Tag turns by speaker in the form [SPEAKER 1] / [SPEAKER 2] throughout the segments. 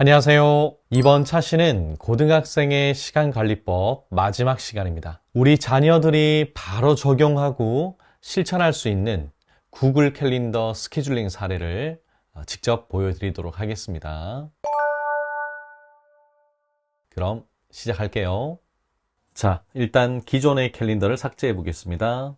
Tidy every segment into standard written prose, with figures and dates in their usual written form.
[SPEAKER 1] 안녕하세요. 이번 차시는 고등학생의 시간관리법 마지막 시간입니다. 우리 자녀들이 바로 적용하고 실천할 수 있는 구글 캘린더 스케줄링 사례를 직접 보여드리도록 하겠습니다. 그럼 시작할게요. 자, 일단 기존의 캘린더를 삭제해 보겠습니다.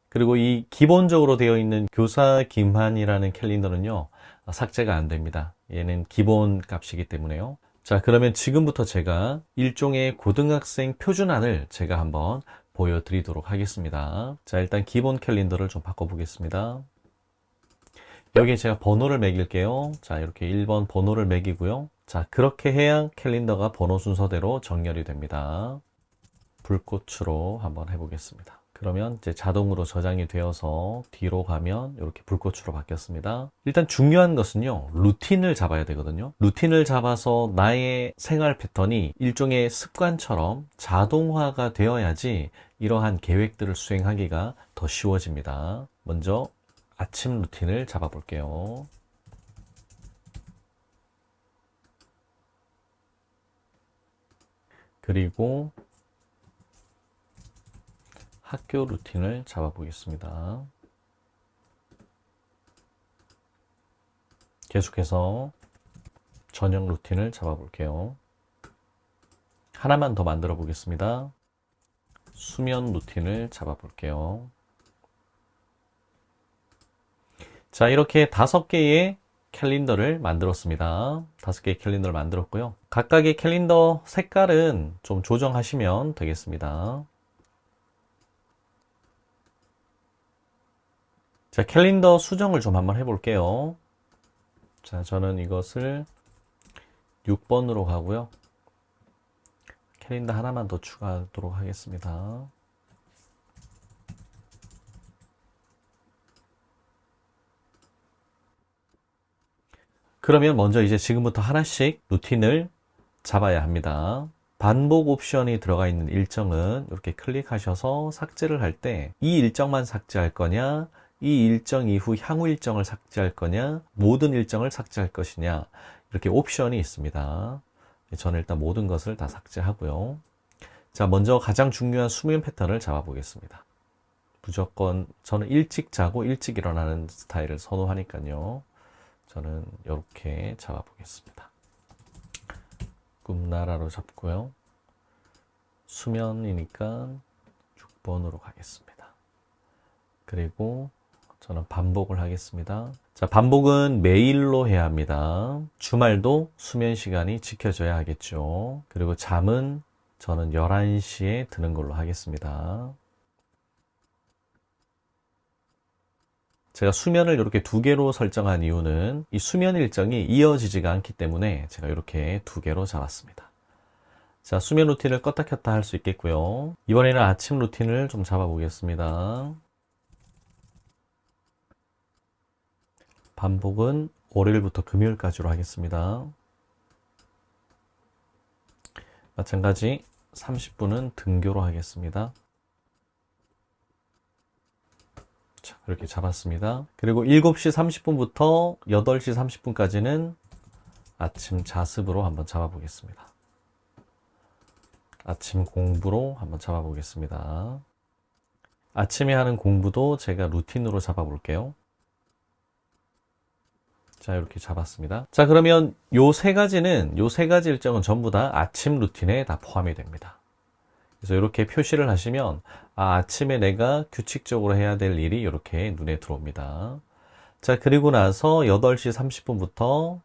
[SPEAKER 1] 그리고 이 기본적으로 되어 있는 교사 김한이라는 캘린더는요, 삭제가 안 됩니다. 얘는 기본 값이기 때문에요. 자, 그러면 지금부터 제가 일종의 고등학생 표준안을 제가 한번 보여드리도록 하겠습니다. 자, 일단 기본 캘린더를 좀 바꿔보겠습니다. 여기에 제가 번호를 매길게요. 자, 이렇게 1번 번호를 매기고요. 자, 그렇게 해야 캘린더가 번호 순서대로 정렬이 됩니다. 불꽃으로 한번 해보겠습니다. 그러면 이제 자동으로 저장이 되어서 뒤로 가면 이렇게 불꽃으로 바뀌었습니다. 일단 중요한 것은요, 루틴을 잡아야 되거든요. 루틴을 잡아서 나의 생활 패턴이 일종의 습관처럼 자동화가 되어야지 이러한 계획들을 수행하기가 더 쉬워집니다. 먼저 아침 루틴을 잡아 볼게요. 그리고 학교 루틴을 잡아 보겠습니다. 계속해서 저녁 루틴을 잡아 볼게요. 하나만 더 만들어 보겠습니다. 수면 루틴을 잡아 볼게요. 자, 이렇게 5개의 캘린더를 만들었습니다. 5개의 캘린더를 만들었고요. 각각의 캘린더 색깔은 좀 조정하시면 되겠습니다. 자, 캘린더 수정을 좀 한번 해볼게요. 자, 저는 이것을 6번으로 가고요. 캘린더 하나만 더 추가하도록 하겠습니다. 그러면 먼저 이제 지금부터 하나씩 루틴을 잡아야 합니다. 반복 옵션이 들어가 있는 일정은 이렇게 클릭하셔서 삭제를 할 때 이 일정만 삭제할 거냐, 이 일정 이후 향후 일정을 삭제할 거냐, 모든 일정을 삭제할 것이냐, 이렇게 옵션이 있습니다. 저는 일단 모든 것을 다 삭제하고요. 자, 먼저 가장 중요한 수면 패턴을 잡아보겠습니다. 무조건 저는 일찍 자고 일찍 일어나는 스타일을 선호하니까요. 저는 이렇게 잡아보겠습니다. 꿈나라로 잡고요. 수면이니까 6번으로 가겠습니다. 그리고 저는 반복을 하겠습니다. 자, 반복은 매일로 해야 합니다. 주말도 수면 시간이 지켜져야 하겠죠. 그리고 잠은 저는 11시에 드는 걸로 하겠습니다. 제가 수면을 이렇게 2개로 설정한 이유는 이 수면 일정이 이어지지가 않기 때문에 제가 이렇게 2개로 잡았습니다. 자, 수면 루틴을 껐다 켰다 할 수 있겠고요. 이번에는 아침 루틴을 좀 잡아보겠습니다. 반복은 월요일부터 금요일까지로 하겠습니다. 마찬가지 30분은 등교로 하겠습니다. 자, 이렇게 잡았습니다. 그리고 7시 30분부터 8시 30분까지는 아침 자습으로 한번 잡아보겠습니다. 아침 공부로 한번 잡아보겠습니다. 아침에 하는 공부도 제가 루틴으로 잡아볼게요. 자, 이렇게 잡았습니다. 자, 그러면 요 세 가지 일정은 전부 다 아침 루틴에 다 포함이 됩니다. 그래서 이렇게 표시를 하시면 아침에 내가 규칙적으로 해야 될 일이 이렇게 눈에 들어옵니다. 자, 그리고 나서 8시 30분부터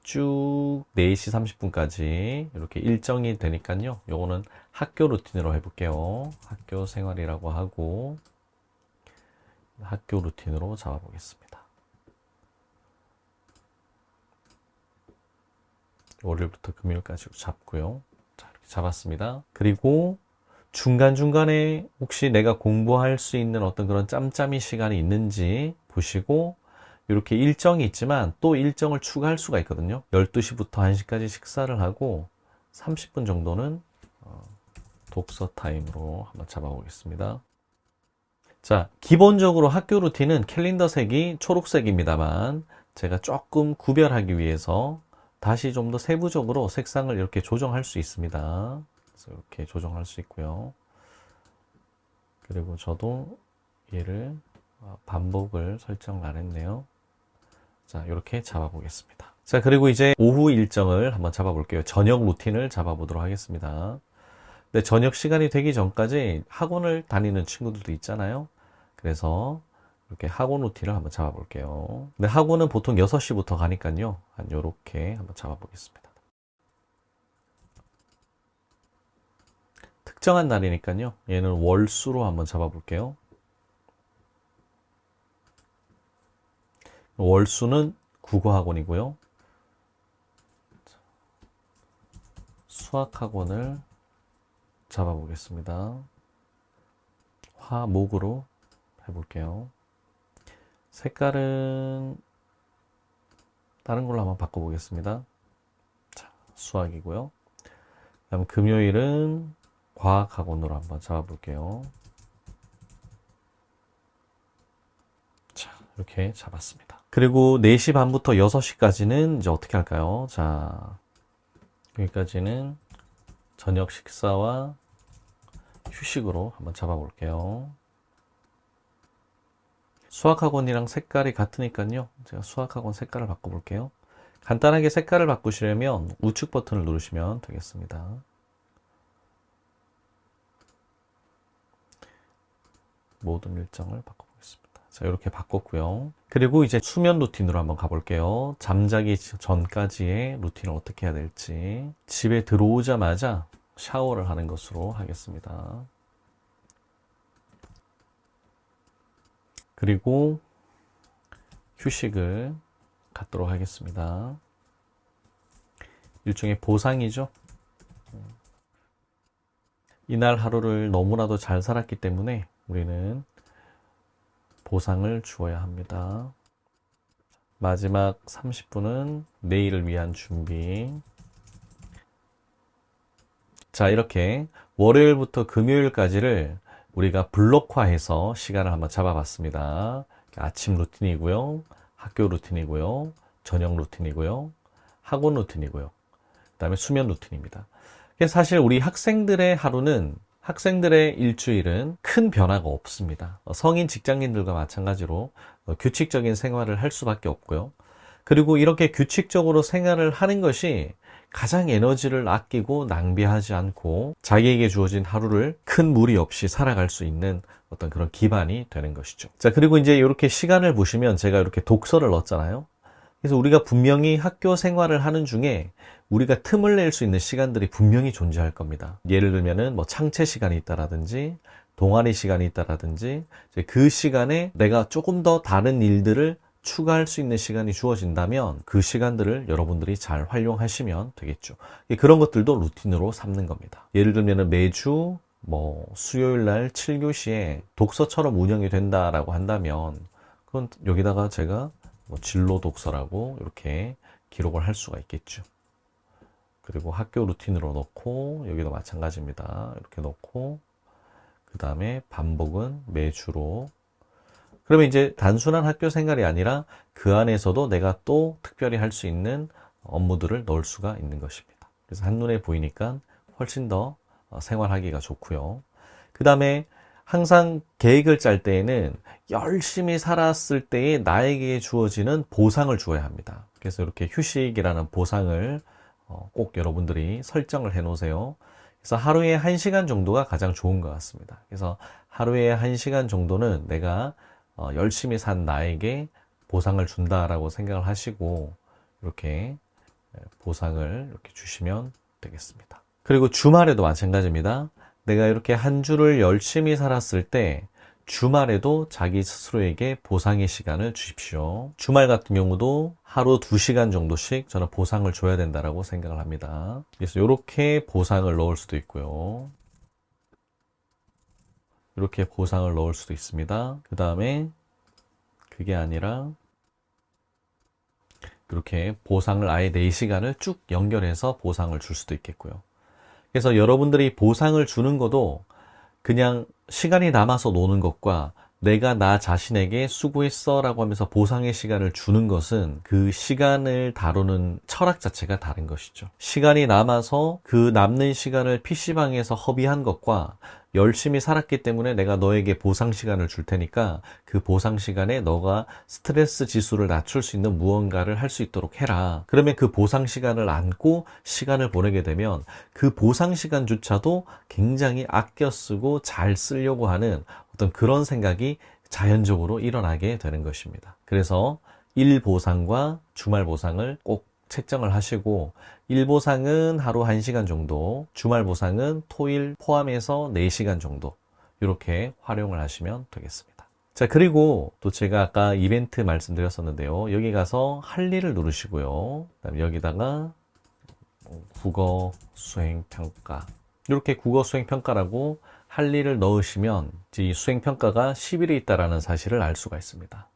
[SPEAKER 1] 쭉 4시 30분까지 이렇게 일정이 되니까요. 요거는 학교 루틴으로 해볼게요. 학교 생활이라고 하고 학교 루틴으로 잡아보겠습니다. 월요일부터 금요일까지 잡고요. 자, 이렇게 잡았습니다. 그리고 중간중간에 혹시 내가 공부할 수 있는 어떤 그런 짬짬이 시간이 있는지 보시고 이렇게 일정이 있지만 또 일정을 추가할 수가 있거든요. 12시부터 1시까지 식사를 하고 30분 정도는 독서 타임으로 한번 잡아보겠습니다. 자, 기본적으로 학교 루틴은 캘린더 색이 초록색입니다만 제가 조금 구별하기 위해서 다시 좀 더 세부적으로 색상을 이렇게 조정할 수 있습니다. 그래서 이렇게 조정할 수 있고요. 그리고 저도 얘를 반복을 설정을 안 했네요. 자, 이렇게 잡아보겠습니다. 자, 그리고 이제 오후 일정을 한번 잡아볼게요. 저녁 루틴을 잡아보도록 하겠습니다. 근데 저녁 시간이 되기 전까지 학원을 다니는 친구들도 있잖아요. 그래서 이렇게 학원 루틴을 한번 잡아볼게요. 근데 학원은 보통 6시부터 가니까요. 한 요렇게 한번 잡아보겠습니다. 특정한 날이니까요. 얘는 월수로 한번 잡아볼게요. 월수는 국어학원이고요. 수학학원을 잡아보겠습니다. 화목으로 해볼게요. 색깔은 다른 걸로 한번 바꿔보겠습니다. 자, 수학이고요. 그다음 금요일은 과학학원으로 한번 잡아볼게요. 자, 이렇게 잡았습니다. 그리고 4시 반부터 6시까지는 이제 어떻게 할까요? 자, 여기까지는 저녁 식사와 휴식으로 한번 잡아볼게요. 수학학원이랑 색깔이 같으니까요. 제가 수학학원 색깔을 바꿔볼게요. 간단하게 색깔을 바꾸시려면 우측 버튼을 누르시면 되겠습니다. 모든 일정을 바꿔보겠습니다. 자, 이렇게 바꿨고요. 그리고 이제 수면 루틴으로 한번 가볼게요. 잠자기 전까지의 루틴을 어떻게 해야 될지. 집에 들어오자마자 샤워를 하는 것으로 하겠습니다. 그리고 휴식을 갖도록 하겠습니다. 일종의 보상이죠. 이날 하루를 너무나도 잘 살았기 때문에 우리는 보상을 주어야 합니다. 마지막 30분은 내일을 위한 준비. 자, 이렇게 월요일부터 금요일까지를 우리가 블록화해서 시간을 한번 잡아봤습니다. 아침 루틴이고요, 학교 루틴이고요, 저녁 루틴이고요, 학원 루틴이고요, 그 다음에 수면 루틴입니다. 사실 우리 학생들의 하루는, 학생들의 일주일은 큰 변화가 없습니다. 성인 직장인들과 마찬가지로 규칙적인 생활을 할 수밖에 없고요. 그리고 이렇게 규칙적으로 생활을 하는 것이 가장 에너지를 아끼고 낭비하지 않고 자기에게 주어진 하루를 큰 무리 없이 살아갈 수 있는 어떤 그런 기반이 되는 것이죠. 자, 그리고 이제 이렇게 시간을 보시면 제가 이렇게 독서를 넣었잖아요. 그래서 우리가 분명히 학교 생활을 하는 중에 우리가 틈을 낼 수 있는 시간들이 분명히 존재할 겁니다. 예를 들면은 뭐 창체 시간이 있다라든지 동아리 시간이 있다라든지 그 시간에 내가 조금 더 다른 일들을 추가할 수 있는 시간이 주어진다면 그 시간들을 여러분들이 잘 활용하시면 되겠죠. 그런 것들도 루틴으로 삼는 겁니다. 예를 들면 매주 뭐 수요일 날 7교시에 독서처럼 운영이 된다라고 한다면 그건 여기다가 제가 뭐 진로 독서라고 이렇게 기록을 할 수가 있겠죠. 그리고 학교 루틴으로 넣고 여기도 마찬가지입니다. 이렇게 넣고 그 다음에 반복은 매주로. 그러면 이제 단순한 학교 생활이 아니라 그 안에서도 내가 또 특별히 할 수 있는 업무들을 넣을 수가 있는 것입니다. 그래서 한눈에 보이니까 훨씬 더 생활하기가 좋고요. 그 다음에 항상 계획을 짤 때에는 열심히 살았을 때에 나에게 주어지는 보상을 주어야 합니다. 그래서 이렇게 휴식이라는 보상을 꼭 여러분들이 설정을 해 놓으세요. 그래서 하루에 1시간 정도가 가장 좋은 것 같습니다. 그래서 하루에 1시간 정도는 내가 열심히 산 나에게 보상을 준다라고 생각을 하시고 이렇게 보상을 이렇게 주시면 되겠습니다. 그리고 주말에도 마찬가지입니다. 내가 이렇게 한 주를 열심히 살았을 때 주말에도 자기 스스로에게 보상의 시간을 주십시오. 주말 같은 경우도 하루 2시간 정도씩 저는 보상을 줘야 된다고 생각을 합니다. 그래서 이렇게 보상을 넣을 수도 있고요. 이렇게 보상을 넣을 수도 있습니다. 그 다음에 그게 아니라 이렇게 보상을 아예 4시간을 쭉 연결해서 보상을 줄 수도 있겠고요. 그래서 여러분들이 보상을 주는 것도 그냥 시간이 남아서 노는 것과 내가 나 자신에게 수고했어 라고 하면서 보상의 시간을 주는 것은 그 시간을 다루는 철학 자체가 다른 것이죠. 시간이 남아서 그 남는 시간을 PC방에서 허비한 것과 열심히 살았기 때문에 내가 너에게 보상 시간을 줄 테니까 그 보상 시간에 너가 스트레스 지수를 낮출 수 있는 무언가를 할 수 있도록 해라. 그러면 그 보상 시간을 안고 시간을 보내게 되면 그 보상 시간조차도 굉장히 아껴 쓰고 잘 쓰려고 하는 어떤 그런 생각이 자연적으로 일어나게 되는 것입니다. 그래서 일 보상과 주말 보상을 꼭 책정을 하시고, 일 보상은 하루 1시간 정도, 주말 보상은 토일 포함해서 4시간 정도 이렇게 활용을 하시면 되겠습니다. 자, 그리고 또 제가 아까 이벤트 말씀드렸었는데요. 여기 가서 할 일을 누르시고요. 그다음에 여기다가 국어 수행 평가, 이렇게 국어 수행 평가라고 할 일을 넣으시면 이 수행 평가가 10일에 있다라는 사실을 알 수가 있습니다.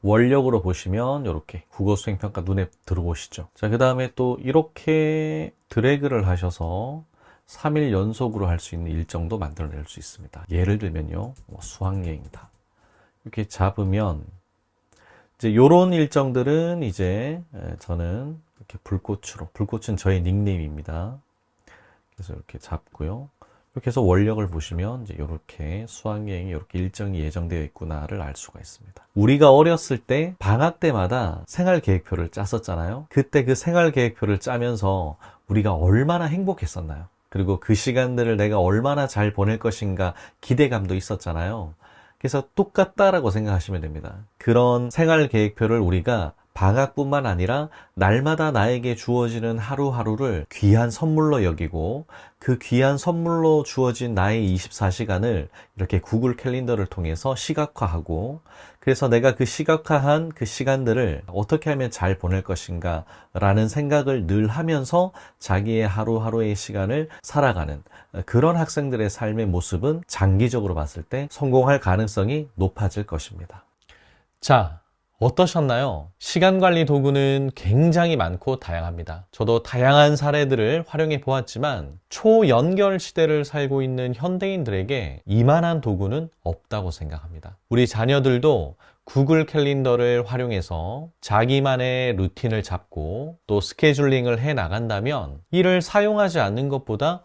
[SPEAKER 1] 원력으로 보시면 이렇게 국어 수행 평가 눈에 들어오시죠. 자, 그 다음에 또 이렇게 드래그를 하셔서 3일 연속으로 할 수 있는 일정도 만들어낼 수 있습니다. 예를 들면요, 수학여행이다. 이렇게 잡으면 이제 요런 일정들은 이제 저는 이렇게 불꽃으로, 불꽃은 저의 닉네임입니다. 그래서 이렇게 잡고요. 이렇게 해서 원력을 보시면 이제 이렇게 수학여행이 이렇게 일정이 예정되어 있구나를 알 수가 있습니다. 우리가 어렸을 때 방학 때마다 생활계획표를 짰었잖아요. 그때 그 생활계획표를 짜면서 우리가 얼마나 행복했었나요? 그리고 그 시간들을 내가 얼마나 잘 보낼 것인가 기대감도 있었잖아요. 그래서 똑같다라고 생각하시면 됩니다. 그런 생활계획표를 우리가 방학뿐만 아니라 날마다 나에게 주어지는 하루하루를 귀한 선물로 여기고, 그 귀한 선물로 주어진 나의 24시간을 이렇게 구글 캘린더를 통해서 시각화하고, 그래서 내가 그 시각화한 그 시간들을 어떻게 하면 잘 보낼 것인가 라는 생각을 늘 하면서 자기의 하루하루의 시간을 살아가는 그런 학생들의 삶의 모습은 장기적으로 봤을 때 성공할 가능성이 높아질 것입니다. 자, 어떠셨나요? 시간 관리 도구는 굉장히 많고 다양합니다. 저도 다양한 사례들을 활용해 보았지만 초연결 시대를 살고 있는 현대인들에게 이만한 도구는 없다고 생각합니다. 우리 자녀들도 구글 캘린더를 활용해서 자기만의 루틴을 잡고 또 스케줄링을 해 나간다면 이를 사용하지 않는 것보다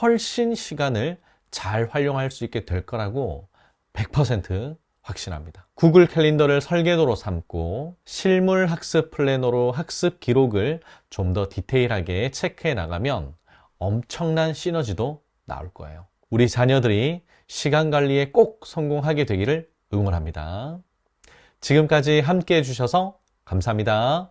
[SPEAKER 1] 훨씬 시간을 잘 활용할 수 있게 될 거라고 100% 확신합니다. 구글 캘린더를 설계도로 삼고 실물 학습 플래너로 학습 기록을 좀 더 디테일하게 체크해 나가면 엄청난 시너지도 나올 거예요. 우리 자녀들이 시간 관리에 꼭 성공하게 되기를 응원합니다. 지금까지 함께 해주셔서 감사합니다.